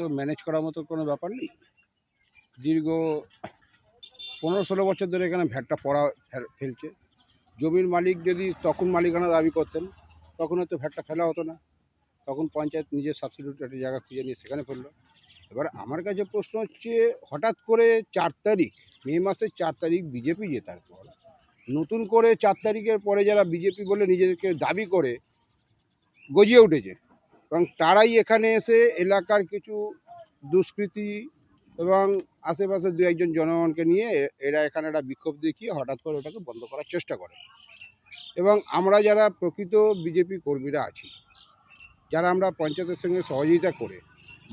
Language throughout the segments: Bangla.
তো ম্যানেজ করার মতো কোনো ব্যাপার নেই। দীর্ঘ 15-16 বছর ধরে এখানে ভ্যাটটা পড়া ফেলছে। জমির মালিক যদি তখন মালিকানা দাবি করতেন, তখন হয়তো ভ্যাটটা ফেলা হতো না। তখন পঞ্চায়েত নিজের সাবস্টিটিউট একটা জায়গা খুঁজে নিয়ে সেখানে ফেললো। এবার আমার কাছে প্রশ্ন হচ্ছে, হঠাৎ করে 4 তারিখ, মে মাসের 4 তারিখ বিজেপি জেতার পর নতুন করে 4 তারিখের পরে যারা বিজেপি বলে নিজেদেরকে দাবি করে গজিয়ে উঠেছে, এবং তারাই এখানে এসে এলাকার কিছু দুষ্কৃতী এবং আশেপাশে দু একজন জনগণকে নিয়ে এরা এখানে একটা বিক্ষোভ দেখিয়ে হঠাৎ করে ওটাকে বন্ধ করার চেষ্টা করে। এবং আমরা যারা প্রকৃত বিজেপি কর্মীরা আছি, যারা আমরা পঞ্চায়েতের সঙ্গে সহযোগিতা করে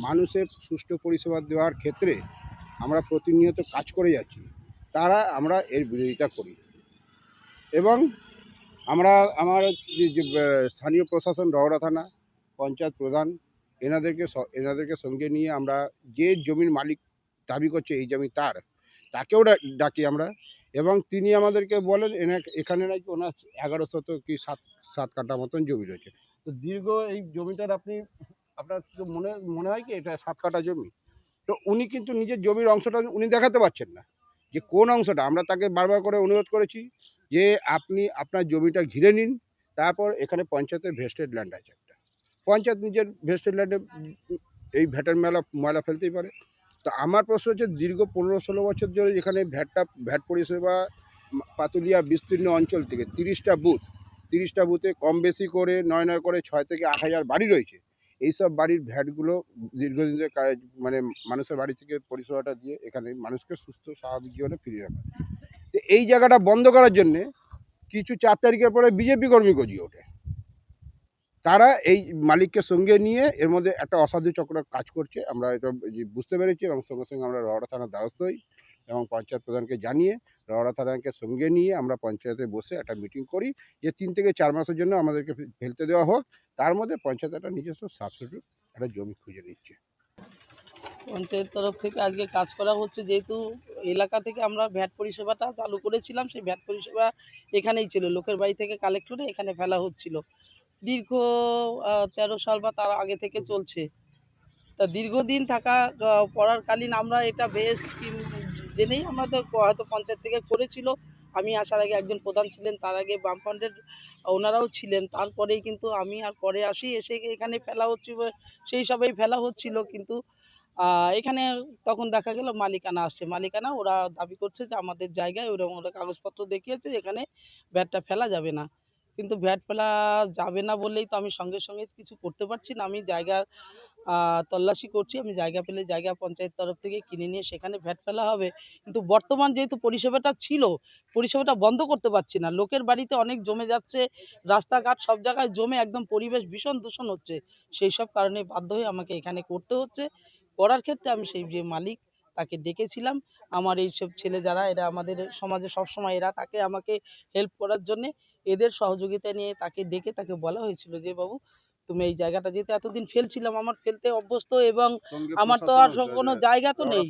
মানুষের সুষ্ঠু পরিষেবা দেওয়ার ক্ষেত্রে আমরা প্রতিনিয়ত কাজ করে যাচ্ছি, আমরা এর বিরোধিতা করি। এবং আমার যে স্থানীয় প্রশাসন, রওরা থানা, পঞ্চায়েত প্রধান, এনাদেরকে সঙ্গে নিয়ে আমরা যে জমির মালিক দাবি করছে এই জমি তাকেও ডাকি আমরা। এবং তিনি আমাদেরকে বলেন এখানে নাকি ওনার 1100 কি 7 কাঠা মতন জমি রয়েছে। তো দীর্ঘ এই জমিটার আপনার মনে হয় কি এটা 7 কাঠা জমি? তো উনি কিন্তু নিজের জমির অংশটা উনি দেখাতে পারছেন না, যে কোন অংশটা। আমরা তাকে বারবার করে অনুরোধ করেছি যে আপনি আপনার জমিটা ঘিরে নিন, তারপর এখানে পঞ্চায়েতের ভেস্টেড ল্যান্ড আছে একটা, পঞ্চায়েত নিজের ভেস্টেড ল্যান্ডে এই ভ্যাটের ময়লা ফেলতেই পারে। তো আমার প্রশ্ন হচ্ছে, দীর্ঘ 15-16 বছর ধরে যেখানে ভ্যাট পরিষেবা পাতুলিয়া বিস্তীর্ণ অঞ্চল থেকে 30টা বুথে কম বেশি করে 9 করে 6 থেকে 8 হাজার বাড়ি রয়েছে। এইসব বাড়ির ভ্যাটগুলো দীর্ঘদিন ধরে মানে মানুষের বাড়ি থেকে পরিষেবাটা দিয়ে এখানে মানুষকে সুস্থ স্বাভাবিক জীবনে ফিরিয়ে রাখা। তো এই জায়গাটা বন্ধ করার জন্যে কিছু 4 তারিখের পরে বিজেপি কর্মী গজিয়ে ওঠে। তারা এই মালিককে সঙ্গে নিয়ে এর মধ্যে একটা অসাধু চক্র কাজ করছে, আমরা এটা বুঝতে পেরেছি। এবং সঙ্গে সঙ্গে আমরা রওরা থানার দ্বারস্থ হই এবং পঞ্চায়েত প্রধানকে জানিয়ে রওরা থানাকে সঙ্গে নিয়ে আমরা পঞ্চায়েতে বসে একটা মিটিং করি যে 3 থেকে 4 মাসের জন্য আমাদেরকে ফেলতে দেওয়া হোক। তার মধ্যে পঞ্চায়েত একটা নিজস্ব সাবস্টিটিউট একটা জমি খুঁজে নিচ্ছে। পঞ্চায়েত তরফ থেকে আজকে কাজ করা হচ্ছে, যেহেতু এলাকা থেকে আমরা ভ্যাট পরিষেবাটা চালু করেছিলাম, সেই ভ্যাট পরিষেবা এখানেই ছিল, লোকের বাড়ি থেকে কালেক্ট করে এখানে ফেলা হচ্ছিল। দীর্ঘ 13 সাল বা তার আগে থেকে চলছে। তা দীর্ঘদিন থাকা পড়ারকালীন আমরা এটা বেস্ট জেনেই আমাদের হয়তো পঞ্চায়েত থেকে করেছিল। আমি আসার আগে একজন প্রধান ছিলেন, তার আগে বামফ্রন্টের ওনারাও ছিলেন, তারপরেই কিন্তু আমি আর পরে আসি, এসে এখানে ফেলা হচ্ছে, সেই সবেই ফেলা হচ্ছিল। কিন্তু এখানে তখন দেখা গেল মালিকানা আসছে, মালিকানা ওরা দাবি করছে যে আমাদের জায়গায়, ওরা কাগজপত্র দেখিয়েছে এখানে ভ্যাটটা ফেলা যাবে না। কিন্তু ভ্যাট ফেলা যাবে না বললেই তো আমি সঙ্গে সঙ্গে কিছু করতে পারছি না। আমি জায়গার তল্লাশি করছি, আমি জায়গা পেলে জায়গা পঞ্চায়েত তরফ থেকে কিনে নিয়ে সেখানে ভ্যাট ফেলা হবে। কিন্তু বর্তমান যেহেতু পরিষেবাটা ছিল, পরিষেবাটা বন্ধ করতে পারছি না। লোকের বাড়িতে অনেক জমে যাচ্ছে, রাস্তাঘাট সব জায়গায় জমে একদম পরিবেশ ভীষণ দূষণ হচ্ছে। সেই সব কারণে বাধ্য হয়ে আমাকে এখানে করতে হচ্ছে। করার ক্ষেত্রে আমি সেই যে মালিক তাকে ডেকেছিলাম। আমার এইসব ছেলে যারা, এরা আমাদের সমাজে সবসময় এরা তাকে আমাকে হেল্প করার জন্যে, এদের সহযোগিতা নিয়ে তাকে ডেকে তাকে বলা হয়েছিল যে বাবু তুমি এই জায়গাটা যেহেতু এতদিন ফেলছিলাম, আমার ফেলতে অভ্যস্ত, এবং আমার তো আর কোনো জায়গা তো নেই,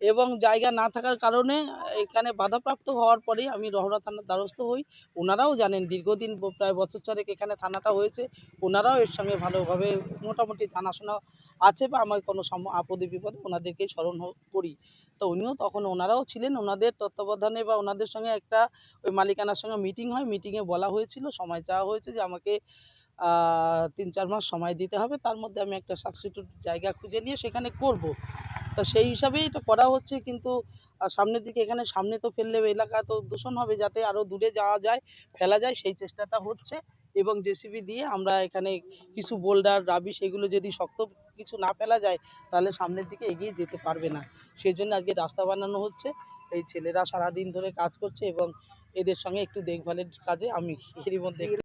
এবং জায়গা না থাকার কারণে এখানে বাধাপ্রাপ্ত হওয়ার পরেই আমি রহরা থানার দ্বারস্থ হই। ওনারাও জানেন দীর্ঘদিন প্রায় বছর চারেক এখানে থানাটা হয়েছে, ওনারাও এর সঙ্গে ভালোভাবে মোটামুটি জানাশোনা আছে, বা আমার কোনো আপদে বিপদে ওনাদেরকেই স্মরণ করি। তো উনিও তখন ওনারাও ছিলেন, ওনাদের তত্ত্বাবধানে বা ওনাদের সঙ্গে একটা ওই মালিকানার সঙ্গে মিটিং হয়, মিটিংয়ে বলা হয়েছিল, সময় চাওয়া হয়েছে যে আমাকে 3-4 মাস সময় দিতে হবে, তার মধ্যে আমি একটা সাবস্টিটিউট জায়গা খুঁজে নিয়ে সেখানে করব। তো সেই হিসাবেই এটা করা হচ্ছে। কিন্তু সামনের দিকে এখানে সামনে তো ফেললে এলাকা তো দূষণ হবে, যাতে আরও দূরে যাওয়া যায়, ফেলা যায়, সেই চেষ্টাটা হচ্ছে। এবং জেসিবি দিয়ে আমরা এখানে কিছু বোল্ডার রাবিশ এগুলো যদি শক্ত কিছু না ফেলা যায়, তাহলে সামনের দিকে এগিয়ে যেতে পারবে না। সেই জন্য আজকে রাস্তা বানানো হচ্ছে। এই ছেলেরা সারাদিন ধরে কাজ করছে এবং এদের সঙ্গে একটু দেখভালের কাজে আমি এরই মধ্যে